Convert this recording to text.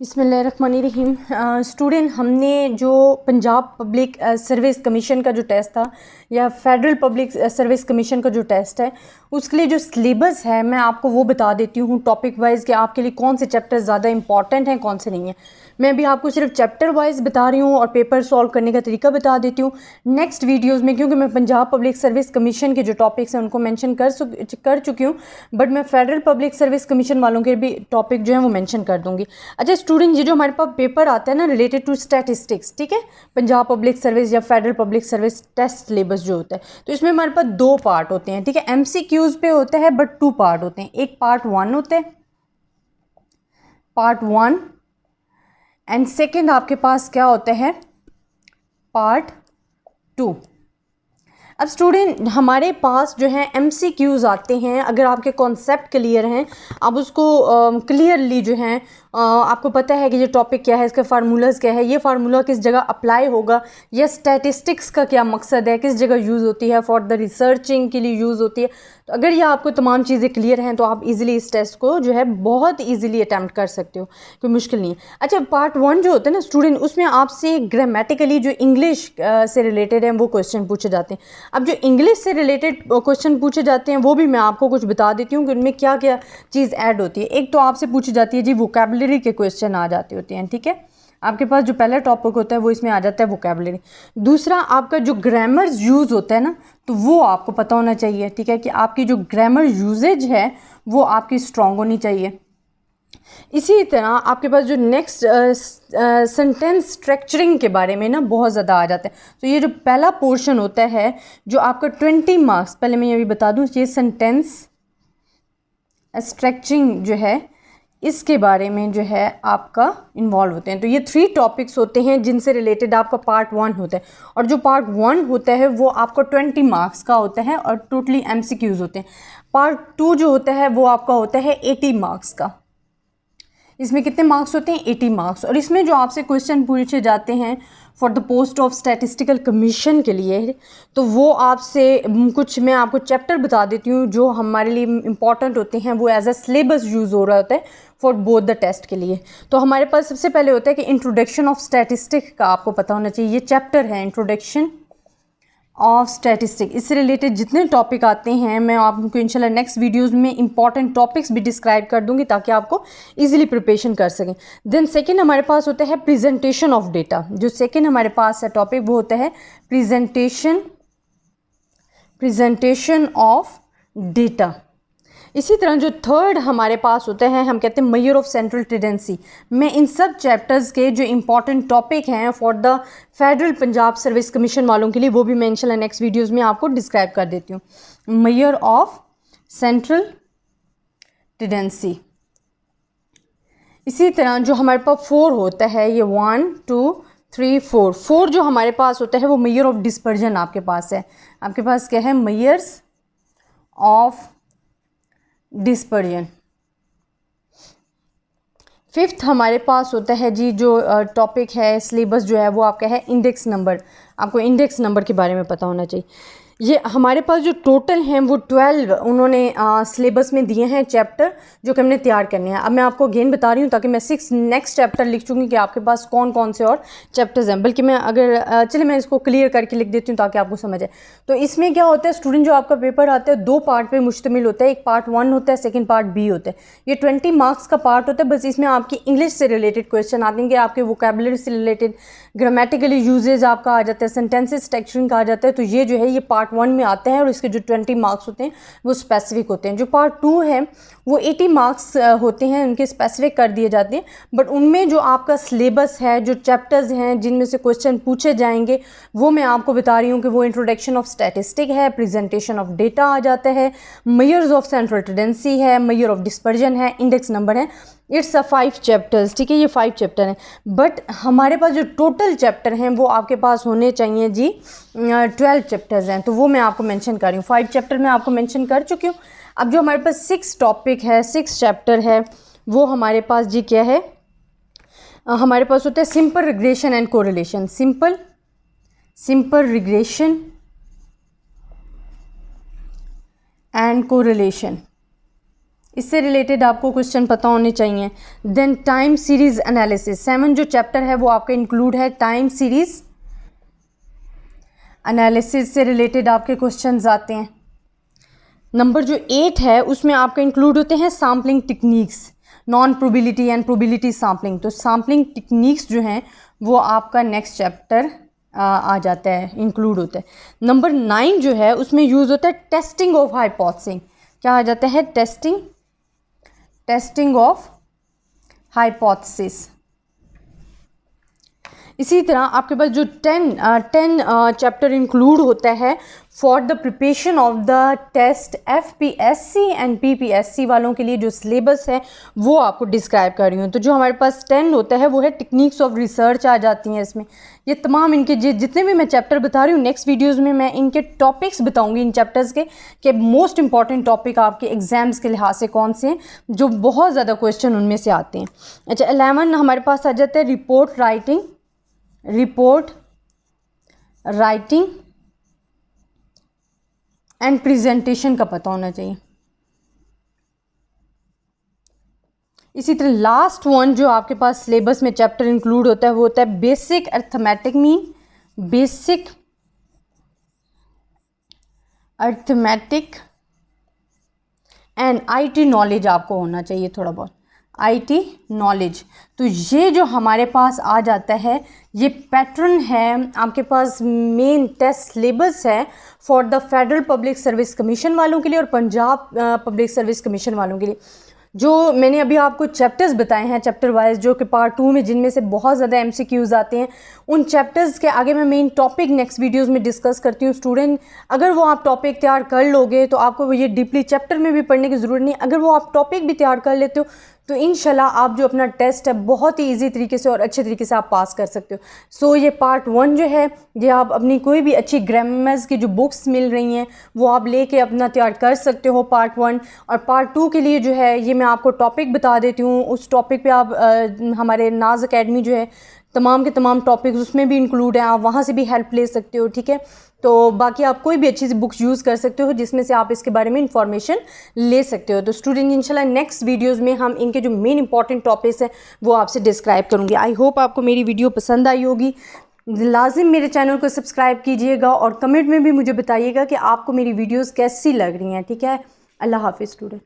बिस्मिल्लाहिर्रहमानिर्रहीम। स्टूडेंट, हमने जो पंजाब पब्लिक सर्विस कमीशन का जो टेस्ट था या फेडरल पब्लिक सर्विस कमीशन का जो टेस्ट है उसके लिए जो सिलेबस है मैं आपको वो बता देती हूँ टॉपिक वाइज कि आपके लिए कौन से चैप्टर ज़्यादा इंपॉर्टेंट हैं कौन से नहीं हैं। मैं अभी आपको सिर्फ चैप्टर वाइज बता रही हूँ और पेपर सॉल्व करने का तरीका बता देती हूँ। नेक्स्ट वीडियोज़ में क्योंकि मैं पंजाब पब्लिक सर्विस कमीशन के जो टॉपिक्स हैं उनको मेंशन कर चुकी हूँ, बट मैं फेडरल पब्लिक सर्विस कमीशन वालों के भी टॉपिक जो है वो मेंशन कर दूँगी। अच्छा स्टूडेंट, ये जो हमारे पास पेपर आता है ना रिलेटेड टू स्टैटिस्टिक्स, ठीक है, पंजाब पब्लिक सर्विस या federal public service test syllabus जो होता है, तो इसमें हमारे पास 2 पार्ट होते हैं, ठीक है। MCQs पे होता है बट 2 पार्ट होते हैं। एक पार्ट 1 होता है, पार्ट 1, एंड सेकेंड आपके पास क्या होता है, पार्ट 2। अब स्टूडेंट हमारे पास जो है MCQs आते हैं, अगर आपके कॉन्सेप्ट क्लियर हैं, आप उसको क्लियरली जो है आपको पता है कि ये टॉपिक क्या है, इसके फार्मूलाज क्या है, ये फार्मूला किस जगह अप्लाई होगा, या स्टैटिस्टिक्स का क्या मकसद है, किस जगह यूज़ होती है, फॉर द रिसर्चिंग के लिए यूज़ होती है। तो अगर ये आपको तमाम चीज़ें क्लियर हैं तो आप इजीली इस टेस्ट को जो है बहुत इजीली अटैम्प्ट कर सकते हो, कोई मुश्किल नहीं है। अच्छा, पार्ट 1 जो होता है ना स्टूडेंट, उसमें आपसे ग्रामेटिकली जो इंग्लिश से रिलेटेड हैं वो क्वेश्चन पूछे जाते हैं। अब जो इंग्लिश से रिलेटेड क्वेश्चन पूछे जाते हैं वो भी मैं आपको कुछ बता देती हूँ कि उनमें क्या क्या चीज़ ऐड होती है। एक तो आपसे पूछी जाती है जी वोकैबुलरी के क्वेश्चन आ जाते होते हैं, ठीक है। आपके पास जो पहला टॉपिक होता है वो इसमें आ जाता है वोकैबुलरी। दूसरा आपका जो ग्रामर यूज़ होता है ना, तो वो आपको पता होना चाहिए, ठीक है, कि आपकी जो ग्रामर यूजेज है वो आपकी स्ट्रॉन्ग होनी चाहिए। इसी तरह आपके पास जो नेक्स्ट सेंटेंस स्ट्रक्चरिंग के बारे में ना बहुत ज़्यादा आ जाता है। तो ये जो पहला पोर्शन होता है जो आपका 20 मार्क्स, पहले मैं ये भी बता दूँ, ये सेंटेंस स्ट्रक्चरिंग जो है इसके बारे में जो है आपका इन्वॉल्व होते हैं। तो ये 3 टॉपिक्स होते हैं जिनसे रिलेटेड आपका पार्ट 1 होता है, और जो पार्ट 1 होता है वो आपका 20 मार्क्स का होता है और टोटली MCQs होते हैं। पार्ट 2 जो होता है वो आपका होता है 80 मार्क्स का। इसमें कितने मार्क्स होते हैं, 80 मार्क्स। और इसमें जो आपसे क्वेश्चन पूछे जाते हैं for the post of statistical commission के लिए, तो वो आपसे कुछ मैं आपको चैप्टर बता देती हूँ जो हमारे लिए इंपॉर्टेंट होते हैं, वो एज अ सिलेबस यूज़ हो रहा होता है फॉर बोथ द टेस्ट के लिए। तो हमारे पास सबसे पहले होता है कि इंट्रोडक्शन ऑफ स्टैटिस्टिक का आपको पता होना चाहिए। ये चैप्टर है इंट्रोडक्शन ऑफ स्टैटिस्टिक। इससे रिलेटेड जितने टॉपिक आते हैं मैं आपको इंशाल्लाह नेक्स्ट वीडियोस में इंपॉर्टेंट टॉपिक्स भी डिस्क्राइब कर दूंगी ताकि आपको इजीली प्रिपरेशन कर सकें। देन सेकंड हमारे पास होता है प्रेजेंटेशन ऑफ डेटा। जो सेकंड हमारे पास है टॉपिक वो होता है प्रेजेंटेशन ऑफ डेटा। इसी तरह जो थर्ड हमारे पास होता है हम कहते हैं मेजर ऑफ सेंट्रल टेंडेंसी। मैं इन सब चैप्टर्स के जो इंपॉर्टेंट टॉपिक हैं for the federal Punjab service commission वालों के लिए वो भी मैं इंशाल्लाह नेक्स्ट वीडियोस में आपको डिस्क्राइब कर देती हूँ। Measure of central tendency. इसी तरह जो हमारे पास 4 होता है, ये 1 2 3 4 जो हमारे पास होता है वो मेजर ऑफ डिस्पर्जन आपके पास है। आपके पास क्या है, मेजर्स ऑफ डिस्पर्जन। 5th हमारे पास होता है जी जो टॉपिक है सिलेबस जो है वो आपका है इंडेक्स नंबर। आपको इंडेक्स नंबर के बारे में पता होना चाहिए। ये हमारे पास जो टोटल हैं वो 12 उन्होंने सिलेबस में दिए हैं चैप्टर जो कि हमने तैयार करने हैं। अब मैं आपको अगेन बता रही हूँ ताकि मैं 6 नेक्स्ट चैप्टर लिख चूँगी कि आपके पास कौन कौन से और चैप्टर्स हैं। बल्कि मैं अगर चलिए मैं इसको क्लियर करके लिख देती हूँ ताकि आपको समझ आए। तो इसमें क्या होता है स्टूडेंट, जो आपका पेपर आता है 2 पार्ट पे मुश्तमिल होता है। एक पार्ट 1 होता है, सेकेंड पार्ट B होता है। ये 20 मार्क्स का पार्ट होता है। बस इसमें आपकी इंग्लिश से रिलेटेड क्वेश्चन आएंगे, आपके वोकैबुलरी से रिलेटेड, ग्रामेटिकली यूजेज आपका आ जाता है, सेंटेंसेस स्ट्रक्चरिंग का आ जाता है। तो ये जो है ये पार्ट 1 में आता है और इसके जो 20 मार्क्स होते हैं वो स्पेसिफिक होते हैं। जो पार्ट 2 है वो 80 मार्क्स होते हैं, उनके स्पेसिफिक कर दिए जाते हैं। बट उनमें जो आपका सिलेबस है, जो चैप्टर्स हैं जिनमें से क्वेश्चन पूछे जाएंगे वो मैं आपको बता रही हूँ कि वो इंट्रोडक्शन ऑफ स्टैटिस्टिक है, प्रेजेंटेशन ऑफ डेटा आ जाता है, मेजर्स ऑफ सेंट्रल टेंडेंसी है, मेजर ऑफ डिस्पर्जन है, इंडेक्स नंबर है। इट्स 5 चैप्टर्स, ठीक है, ये 5 चैप्टर हैं। बट हमारे पास जो टोटल चैप्टर हैं वो आपके पास होने चाहिए जी 12 चैप्टर्स हैं। तो वो मैं आपको मेंशन कर रही हूँ, 5 चैप्टर मैं आपको मेंशन कर चुकी हूँ। अब जो हमारे पास 6 टॉपिक है, 6 चैप्टर है, वो हमारे पास जी क्या है, हमारे पास होता है simple regression and correlation. Simple regression and correlation. इससे रिलेटेड आपको क्वेश्चन पता होने चाहिए। देन टाइम सीरीज़ एनालिसिस, 7 जो चैप्टर है वो आपका इंक्लूड है टाइम सीरीज़ एनालिसिस से रिलेटेड आपके क्वेश्चंस आते हैं। नंबर जो 8 है उसमें आपका इंक्लूड होते हैं sampling techniques, non probability and probability sampling. तो सैम्पलिंग टेक्निक्स जो हैं वो आपका नेक्स्ट चैप्टर आ जाता है, इंक्लूड होता है। नंबर 9 जो है उसमें यूज़ होता है टेस्टिंग ऑफ हाइपोथेसिस। क्या आ जाता है? Testing of hypothesis. इसी तरह आपके पास जो 10 चैप्टर इंक्लूड होता है for the preparation of the test FPSC and PPSC वालों के लिए जो सिलेबस है वो आपको डिस्क्राइब कर रही हूँ। तो जो हमारे पास 10 होता है वो है टेक्निक्स ऑफ रिसर्च आ जाती हैं इसमें। ये तमाम इनके जितने भी मैं चैप्टर बता रही हूँ नेक्स्ट वीडियोज़ में मैं इनके टॉपिक्स बताऊँगी इन चैप्टर्स के मोस्ट इंपॉर्टेंट टॉपिक आपके एग्जाम्स के लिहाज से कौन से हैं जो बहुत ज़्यादा क्वेश्चन उनमें से आते हैं। अच्छा, 11 हमारे पास आ जाता है रिपोर्ट राइटिंग एंड प्रेजेंटेशन का पता होना चाहिए। इसी तरह लास्ट वन जो आपके पास सिलेबस में चैप्टर इंक्लूड होता है वो होता है basic arithmetic and IT knowledge आपको होना चाहिए थोड़ा बहुत, IT नॉलेज। तो ये जो हमारे पास आ जाता है ये पैटर्न है आपके पास मेन टेस्ट सिलेबस है for the federal public service commission वालों के लिए और पंजाब पब्लिक सर्विस कमीशन वालों के लिए। जो मैंने अभी आपको चैप्टर्स बताए हैं चैप्टर वाइज जो कि पार्ट 2 में जिनमें से बहुत ज़्यादा MCQs आते हैं, उन चैप्टर्स के आगे मैं मेन टॉपिक नेक्स्ट वीडियोस में डिस्कस करती हूँ। स्टूडेंट अगर वो आप टॉपिक तैयार कर लोगे तो आपको ये डीपली चैप्टर में भी पढ़ने की ज़रूरत नहीं। अगर वो आप टॉपिक भी तैयार कर लेते हो तो इंशाल्लाह आप जो अपना टेस्ट है बहुत ही ईजी तरीके से और अच्छे तरीके से आप पास कर सकते हो। सो ये पार्ट 1 जो है ये आप अपनी कोई भी अच्छी ग्रामर्स की जो बुक्स मिल रही हैं वो आप लेके अपना तैयार कर सकते हो पार्ट 1। और पार्ट 2 के लिए जो है ये मैं आपको टॉपिक बता देती हूँ, उस टॉपिक पे आप हमारे नाज अकेडमी जो है तमाम के तमाम टॉपिक्स उसमें भी इंक्लूड हैं, आप वहाँ से भी हेल्प ले सकते हो। ठीक है, तो बाकी आप कोई भी अच्छी सी बुक्स यूज़ कर सकते हो जिसमें से आप इसके बारे में इंफॉर्मेशन ले सकते हो। तो स्टूडेंट इंशाल्लाह नेक्स्ट वीडियोस में हम इनके जो मेन इंपॉर्टेंट टॉपिक्स हैं वो आपसे डिस्क्राइब करूँगी। आई होप आपको मेरी वीडियो पसंद आई होगी। लाजिम मेरे चैनल को सब्सक्राइब कीजिएगा और कमेंट में भी मुझे बताइएगा कि आपको मेरी वीडियोज़ कैसी लग रही हैं। ठीक है, अल्लाह हाफिज़ स्टूडेंट।